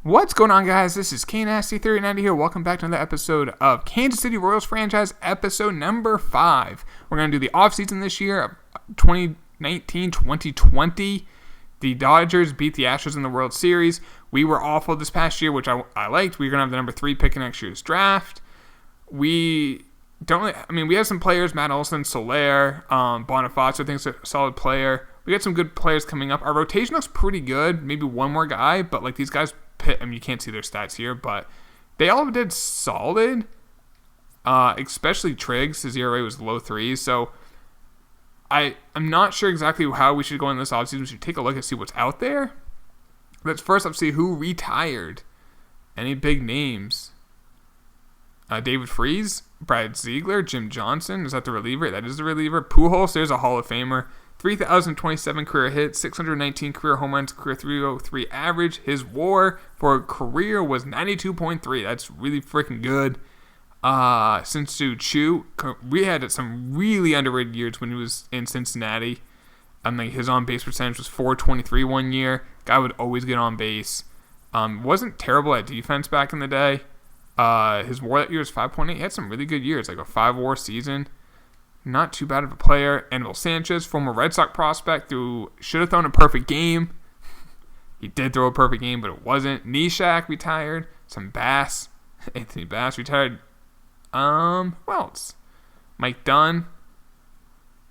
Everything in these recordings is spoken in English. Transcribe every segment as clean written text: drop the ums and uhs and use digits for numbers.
What's going on, guys? This is KNasty3090 here. Welcome back to another episode of Kansas City Royals franchise, episode number 5. We're going to do the offseason this year, 2019-2020. The Dodgers beat the Astros in the World Series. We were awful this past year, which I liked. We're going to have the number 3 pick in next year's draft. We have some players, Matt Olson, Soler, Bonifacio, I think is a solid player. We got some good players coming up. Our rotation looks pretty good. Maybe one more guy, but like these guys, you can't see their stats here, but they all did solid. Especially Triggs, his ERA was low 3s. So I'm not sure exactly how we should go in this offseason. We should take a look and see what's out there. Let's first up see who retired. Any big names? David Freese, Brad Ziegler, Jim Johnson. Is that the reliever? That is the reliever. Pujols, there's a Hall of Famer. 3,027 career hits, 619 career home runs, career 303 average. His WAR for a career was 92.3. That's really freaking good. Sinsu Chu, we had some really underrated years when he was in Cincinnati. His on-base percentage was .423 one year. Guy would always get on base. Wasn't terrible at defense back in the day. His WAR that year was 5.8. He had some really good years, like a 5 WAR season. Not too bad of a player. Anibal Sanchez, former Red Sox prospect, who should have thrown a perfect game. He did throw a perfect game, but it wasn't. Neshek retired. Some Bass. Anthony Bass retired. Who else? Mike Dunn.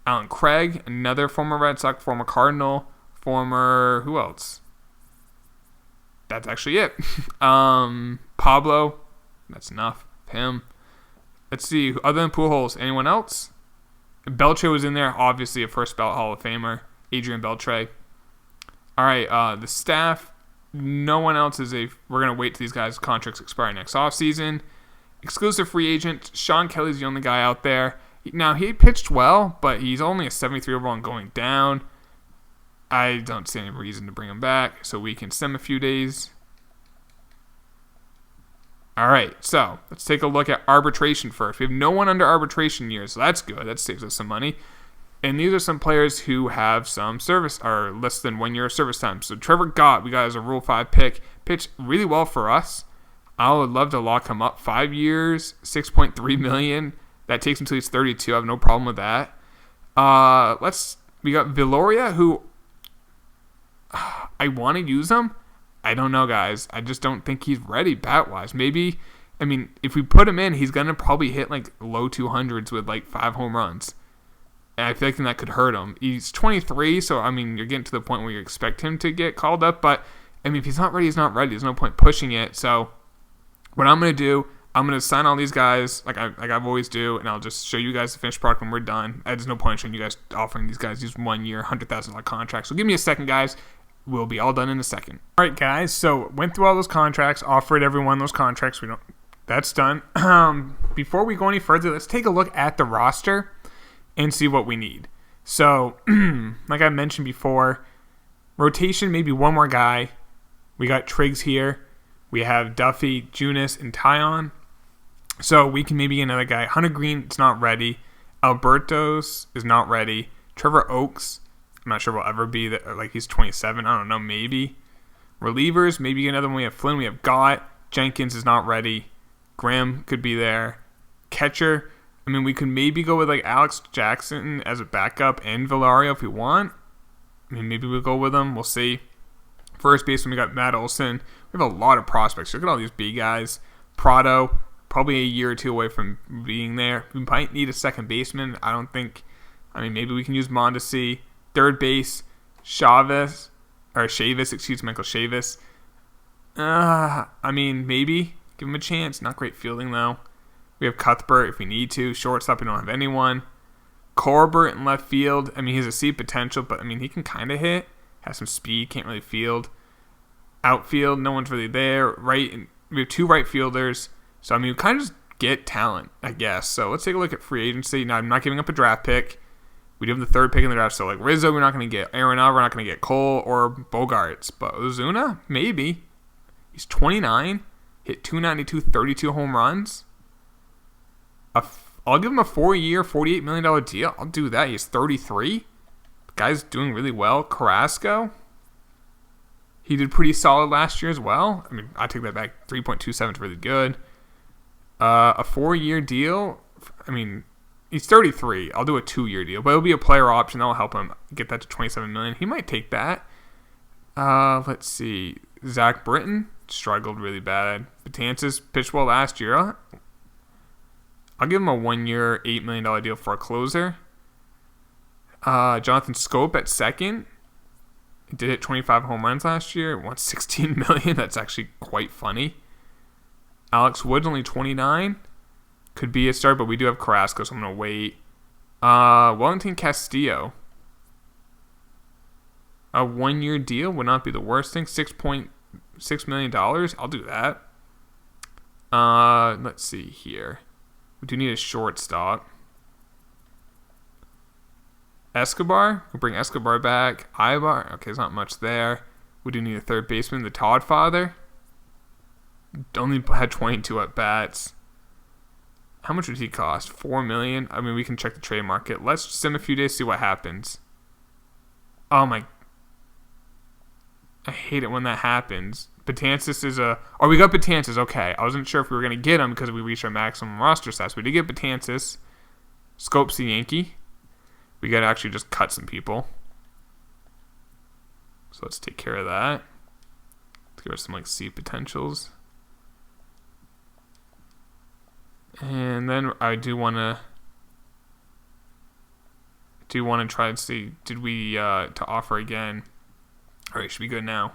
Alan Craig, another former Red Sox, former Cardinal, who else? That's actually it. Pablo. That's enough of him. Let's see. Other than Pujols, anyone else? Beltre was in there, obviously a first ballot Hall of Famer, Adrian Beltre. All right, the staff, no one else we're going to wait till these guys' contracts expire next offseason. Exclusive free agent, Sean Kelly's the only guy out there. Now, he pitched well, but he's only a 73 overall and going down. I don't see any reason to bring him back, so we can send him a few days. All right, so let's take a look at arbitration first. We have no one under arbitration years, so that's good. That saves us some money. And these are some players who have some service, or less than 1 year of service time. So Trevor Gott, we got as a Rule 5 pick, pitched really well for us. I would love to lock him up. 5 years, $6.3 million. That takes him until he's 32. I have no problem with that. We got Villoria, who I want to use him. I don't know, guys. I just don't think he's ready bat-wise. Maybe, if we put him in, he's going to probably hit like low 200s with like 5 home runs. And I feel like that could hurt him. He's 23, so, you're getting to the point where you expect him to get called up. But, if he's not ready, he's not ready. There's no point pushing it. So, what I'm going to do, I'm going to sign all these guys like I've always do, and I'll just show you guys the finished product when we're done. There's no point in showing you guys offering these guys these 1 year, $100,000 contracts. So, give me a second, guys. We'll be all done in a second. All right, guys. So went through all those contracts, offered everyone those contracts. That's done. Before we go any further, let's take a look at the roster and see what we need. So, like I mentioned before, rotation, maybe one more guy. We got Triggs here. We have Duffy, Junis, and Tyon. So we can maybe get another guy. Hunter Green is not ready. Albertos is not ready. Trevor Oaks, I'm not sure we'll ever be that. Like, he's 27. I don't know. Maybe. Relievers. Maybe another one. We have Flynn. We have Gott. Jenkins is not ready. Graham could be there. Catcher. We could maybe go with like Alex Jackson as a backup and Villario if we want. Maybe we'll go with him. We'll see. First baseman, we got Matt Olson. We have a lot of prospects. Look at all these big guys. Prado, probably a year or two away from being there. We might need a second baseman. I don't think. Maybe we can use Mondesi. Third base, Michael Chavis. Maybe. Give him a chance. Not great fielding, though. We have Cuthbert if we need to. Shortstop, we don't have anyone. Corbett in left field. He has a C potential, but, he can kind of hit. Has some speed, can't really field. Outfield, no one's really there. We have 2 right fielders. So, we kind of just get talent, I guess. So, let's take a look at free agency. Now, I'm not giving up a draft pick. We do have the 3rd pick in the draft, so like Rizzo, we're not going to get. Arenado, we're not going to get. Cole or Bogarts. But Ozuna, maybe. He's 29, hit 292, 32 home runs. I'll give him a 4-year, $48 million deal. I'll do that. He's 33. The guy's doing really well. Carrasco. He did pretty solid last year as well. I mean, I take that back. 3.27 is really good. A 4-year deal. I mean, he's 33. I'll do a 2-year deal, but it'll be a player option. That'll help him get that to $27 million. He might take that. Let's see. Zach Britton struggled really bad. Betances pitched well last year. I'll give him a 1-year, $8 million deal for a closer. Jonathan Scope at second. He did hit 25 home runs last year. Won $16 million. That's actually quite funny. Alex Wood's only 29. Could be a start, but we do have Carrasco, so I'm going to wait. Wellington Castillo. A 1-year deal would not be the worst thing. $6.6 million. I'll do that. Let's see here. We do need a shortstop. Escobar. We'll bring Escobar back. Ibar. Okay, there's not much there. We do need a third baseman. The Todd father. Only had 22 at bats. How much would he cost? $4 million. I mean, we can check the trade market. Let's just in a few days see what happens. Oh my! I hate it when that happens. Betances is a... Oh, we got Betances. Okay. I wasn't sure if we were going to get him because we reached our maximum roster size. We did get Betances. Scope's the Yankee. We got to actually just cut some people. So let's take care of that. Let's give us some like C potentials. And then I do want to try and see, did we to offer again. All right, should be good now.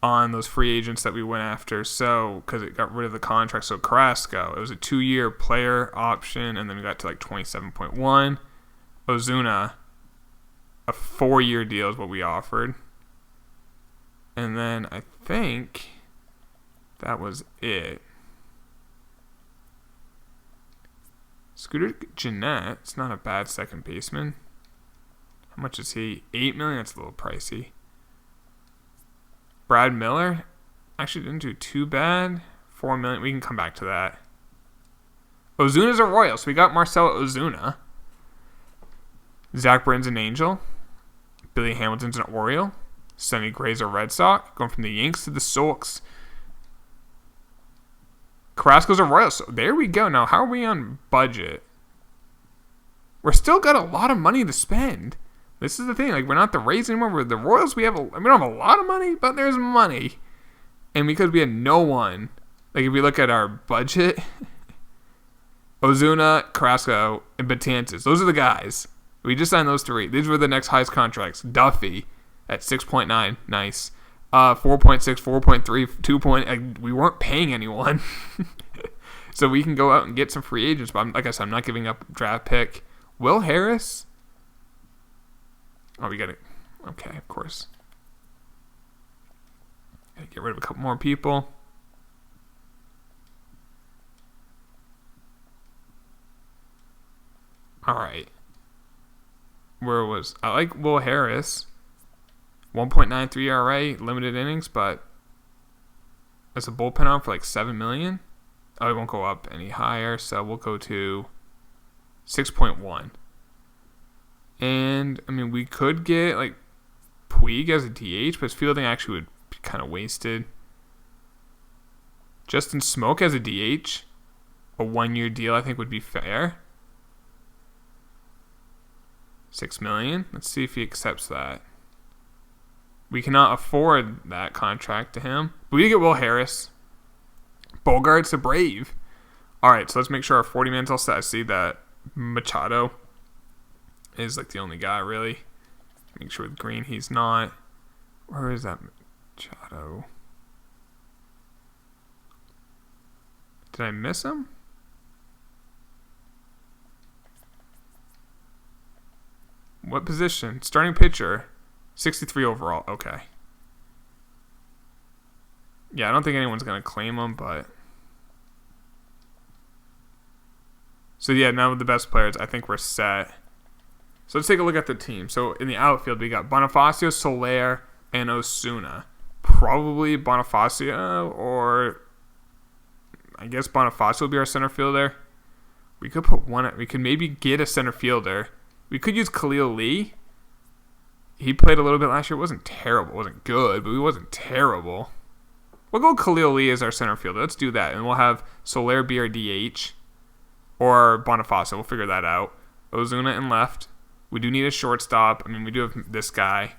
On those free agents that we went after, so because it got rid of the contract. So Carrasco, it was a 2-year player option, and then we got to like 27.1. Ozuna, a 4-year deal is what we offered, and then I think that was it. Scooter Gennett, it's not a bad second baseman. How much is he? $8 million. That's a little pricey. Brad Miller actually didn't do too bad. $4 million. We can come back to that. Ozuna's a Royal, so we got Marcell Ozuna. Zach Britton's an Angel. Billy Hamilton's an Oriole. Sonny Gray's a Red Sox. Going from the Yanks to the Sox. Carrasco's a Royal. So there we go. Now, how are we on budget? We're still got a lot of money to spend. This is the thing, like, we're not the Rays anymore. We're the Royals. We don't have a lot of money, but there's money. And because we had no one, like, if we look at our budget, Ozuna, Carrasco, and Betances, those are the guys. We just signed those 3. These were the next highest contracts. Duffy at 6.9, nice. 4.6, 4.3, 2. We weren't paying anyone. So we can go out and get some free agents, but like I said, I'm not giving up a draft pick. Will Harris... Oh, we got it. Okay, of course. Gotta get rid of a couple more people. Alright. I like Will Harris. 1.93 ERA, limited innings, but that's a bullpen arm for like $7 million. Oh, it won't go up any higher, so we'll go to 6.1. And, I mean, we could get, like, Puig as a DH, but his fielding actually would be kind of wasted. Justin Smoke as a DH, a 1-year deal I think would be fair. $6 million. Let's see if he accepts that. We cannot afford that contract to him. But we did get Will Harris. Bogart's a Brave. All right, so let's make sure our 40-man's all set. I see that Machado is like the only guy, really. Make sure with Green he's not. Where is that Machado? Did I miss him? What position? Starting pitcher. 63 overall. Okay. Yeah, I don't think anyone's going to claim him, but... So, yeah, now with the best players, I think we're set. So, let's take a look at the team. So, in the outfield, we got Bonifacio, Soler, and Osuna. Probably Bonifacio, or... I guess Bonifacio will be our center fielder. We could put one... We could maybe get a center fielder. We could use Khalil Lee. He played a little bit last year. It wasn't terrible. It wasn't good, but he wasn't terrible. We'll go Khalil Lee as our center fielder. Let's do that. And we'll have Soler be our DH. Or Bonifacio. We'll figure that out. Ozuna in left. We do need a shortstop. I mean, we do have this guy.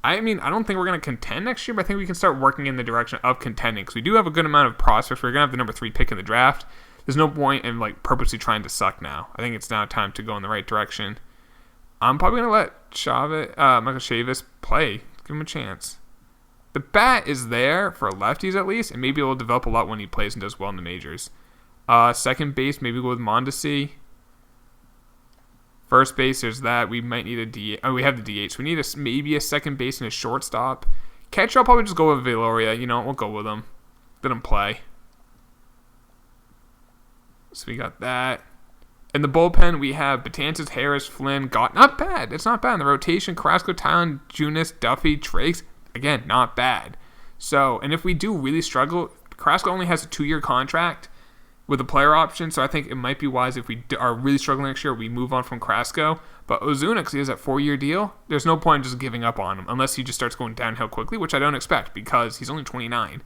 I mean, I don't think we're going to contend next year, but I think we can start working in the direction of contending. Because we do have a good amount of prospects. We're going to have the number 3 pick in the draft. There's no point in like purposely trying to suck now. I think it's now time to go in the right direction. I'm probably going to let Michael Chavis play. Give him a chance. The bat is there for lefties at least, and maybe it will develop a lot when he plays and does well in the majors. Second base, maybe go with Mondesi. First base, there's that. We might need a DH. Oh, we have the DH. So we need maybe a second base and a shortstop. Catcher, I'll probably just go with Veloria. You know, we'll go with him. Let him play. So we got that. In the bullpen, we have Betances, Harris, Flynn, Gott. Not bad. It's not bad. In the rotation, Carrasco, Tylen, Junis, Duffy, Triggs. Again, not bad. So, and if we do really struggle, Carrasco only has a 2-year contract with a player option, so I think it might be wise if we are really struggling next year, we move on from Carrasco. But Ozuna, because he has that 4-year deal, there's no point in just giving up on him unless he just starts going downhill quickly, which I don't expect because he's only 29.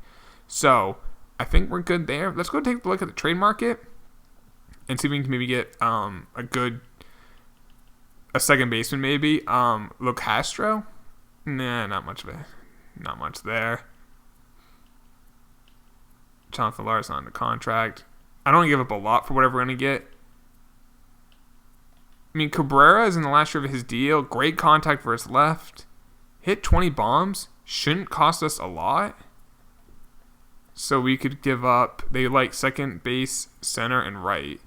So, I think we're good there. Let's go take a look at the trade market and see if we can maybe get a second baseman maybe. Locastro? Nah, not much there. Jonathan Larson on the contract. I don't give up a lot for whatever we're going to get. I mean, Cabrera is in the last year of his deal. Great contact versus left. Hit 20 bombs. Shouldn't cost us a lot. So we could give up. They like second base, center, and right.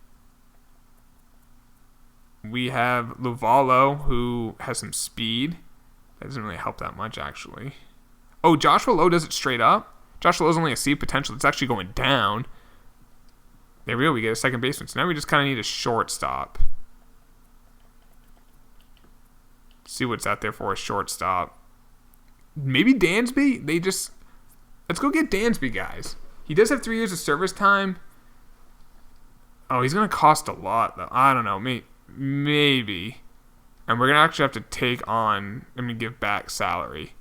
We have Luvalo, who has some speed. That doesn't really help that much, actually. Oh, Joshua Lowe does it straight up. Joshua Lowe's only a C potential. It's actually going down. There we go. We get a second baseman. So now we just kind of need a shortstop. See what's out there for a shortstop. Maybe Dansby? Let's go get Dansby, guys. He does have 3 years of service time. Oh, he's going to cost a lot, though. I don't know. Maybe. And we're going to actually have to give back salary.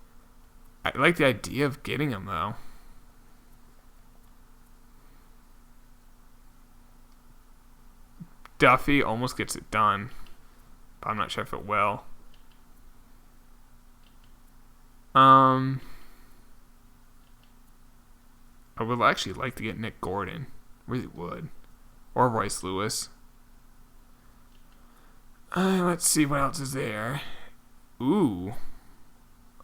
I like the idea of getting him, though. Duffy almost gets it done. But I'm not sure if it will. I would actually like to get Nick Gordon. Really would. Or Royce Lewis. Let's see what else is there. Ooh.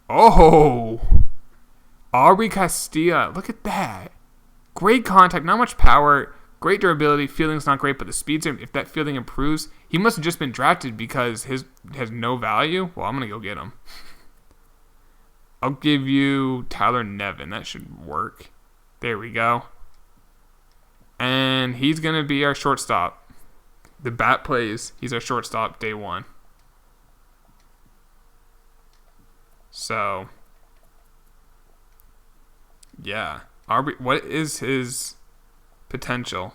Oh. Aubrey Castilla. Look at that. Great contact. Not much power. Great durability. Fielding's not great, but the speed's, if that fielding improves, he must have just been drafted because his has no value. Well, I'm going to go get him. I'll give you Tyler Nevin. That should work. There we go. And he's going to be our shortstop. The bat plays. He's our shortstop day one. So, yeah. Aubrey, what is his potential?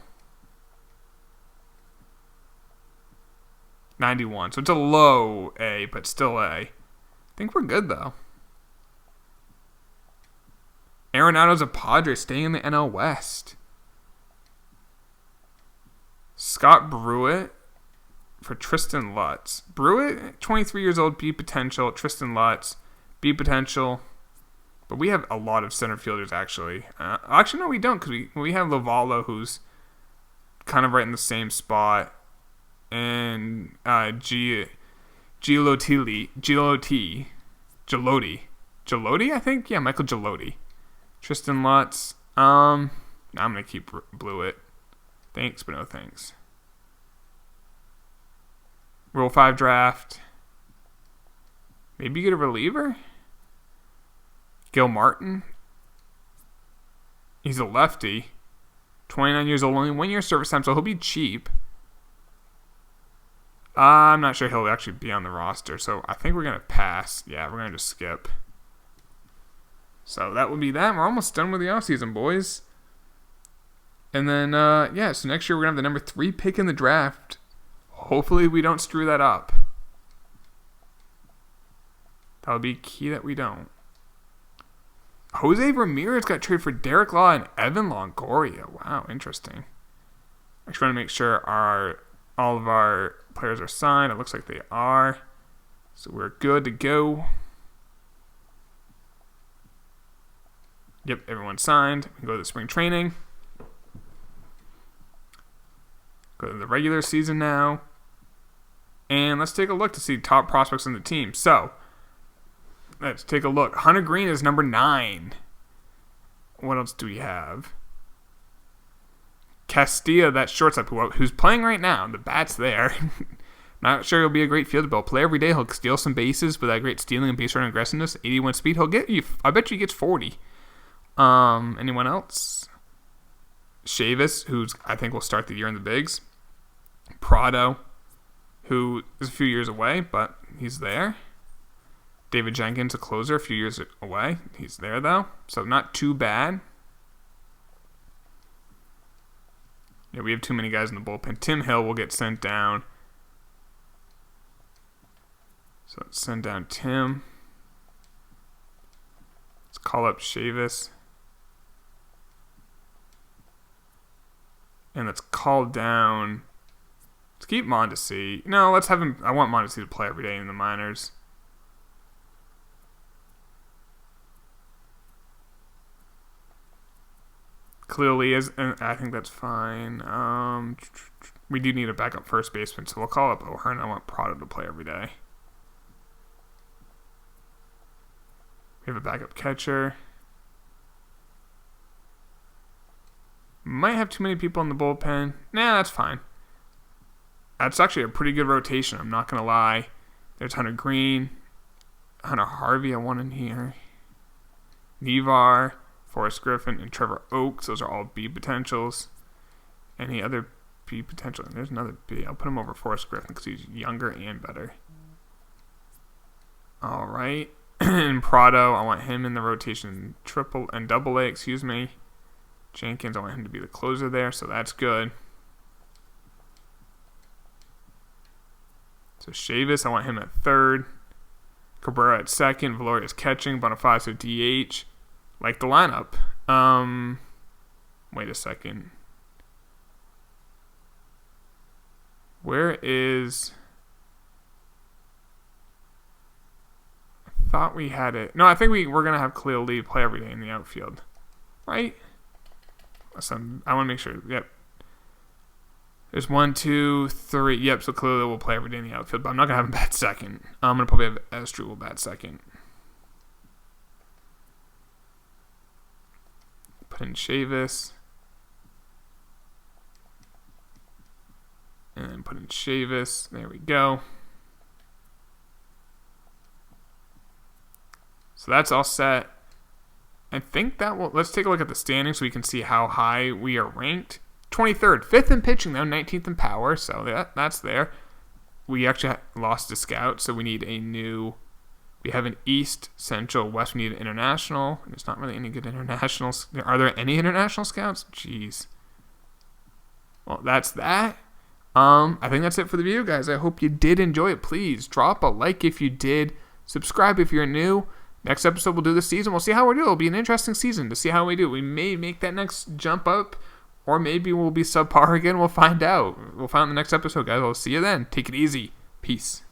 91. So it's a low A, but still A. I think we're good, though. Arenado's a Padre staying in the NL West. Scott Brewitt for Tristan Lutz. Brewitt, 23 years old, B potential. Tristan Lutz, B potential. But we have a lot of center fielders, actually. Actually, no, we don't, because we have Luvalo, who's kind of right in the same spot. And Gigliotti, I think? Yeah, Michael Gigliotti. Tristan Lutz. I'm going to keep Blewett. Thanks, but no thanks. Rule 5 draft. Maybe you get a reliever? Gilmartin. He's a lefty. 29 years old, only 1 year service time, so he'll be cheap. I'm not sure he'll actually be on the roster, so I think we're going to pass. Yeah, we're going to just skip. So that would be that. We're almost done with the offseason, boys. And then, so next year we're going to have the number 3 pick in the draft. Hopefully we don't screw that up. That would be key that we don't. Jose Ramirez got traded for Derek Law and Evan Longoria. Wow, interesting. I just want to make sure all of our players are signed. It looks like they are. So we're good to go. Yep, everyone's signed. We can go to the spring training. Go to the regular season now. And let's take a look to see top prospects on the team. So, let's take a look. Hunter Green is number 9. What else do we have? Castilla, that shortstop who's playing right now. The bat's there. Not sure he'll be a great fielder, but he'll play every day. He'll steal some bases with that great stealing and base running aggressiveness. 81 speed. He'll get you. I bet you he gets 40. Anyone else? Chavis, who's I think will start the year in the bigs. Prado, who is a few years away, but he's there. David Jenkins, a closer, a few years away. He's there, though, so not too bad. Yeah, we have too many guys in the bullpen. Tim Hill will get sent down. So let's send down Tim. Let's call up Chavis. And let's call down... Let's keep Mondesi. No, let's have him... I want Mondesi to play every day in the minors. Khalil Lee is... I think that's fine. We do need a backup first baseman, so we'll call up O'Hearn. I want Prado to play every day. We have a backup catcher. Might have too many people in the bullpen. Nah, that's fine. That's actually a pretty good rotation, I'm not going to lie. There's Hunter Green. Hunter Harvey I want in here. Nevar, Forrest Griffin, and Trevor Oaks. Those are all B potentials. Any other B potential? There's another B. I'll put him over Forrest Griffin because he's younger and better. All right. And Prado, I want him in the rotation triple and double A, excuse me. Jenkins, I want him to be the closer there, so that's good. So Chavis, I want him at third. Cabrera at second. Valoria's catching. Bonifacio DH. Like the lineup. Wait a second. Where is... I thought we had it. No, I think we're going to have Khalil Lee play every day in the outfield. Right? So I want to make sure. Yep. There's 1, 2, 3. Yep, so Khalil Lee will play every day in the outfield, but I'm not going to have him bat second. I'm going to probably have Estru will bat second. Put in Chavis. And then put in Chavis. There we go. So that's all set. I think that will... Let's take a look at the standings so we can see how high we are ranked. 23rd. 5th in pitching, though. 19th in power. So that's there. We actually lost a scout, so we need a new... We have an East, Central, West. We need an international. There's not really any good internationals. Are there any international scouts? Jeez. Well, that's that. I think that's it for the video, guys. I hope you did enjoy it. Please drop a like if you did. Subscribe if you're new. Next episode, we'll do the season. We'll see how we do. It'll be an interesting season to see how we do. We may make that next jump up, or maybe we'll be subpar again. We'll find out. We'll find out in the next episode, guys. I'll see you then. Take it easy. Peace.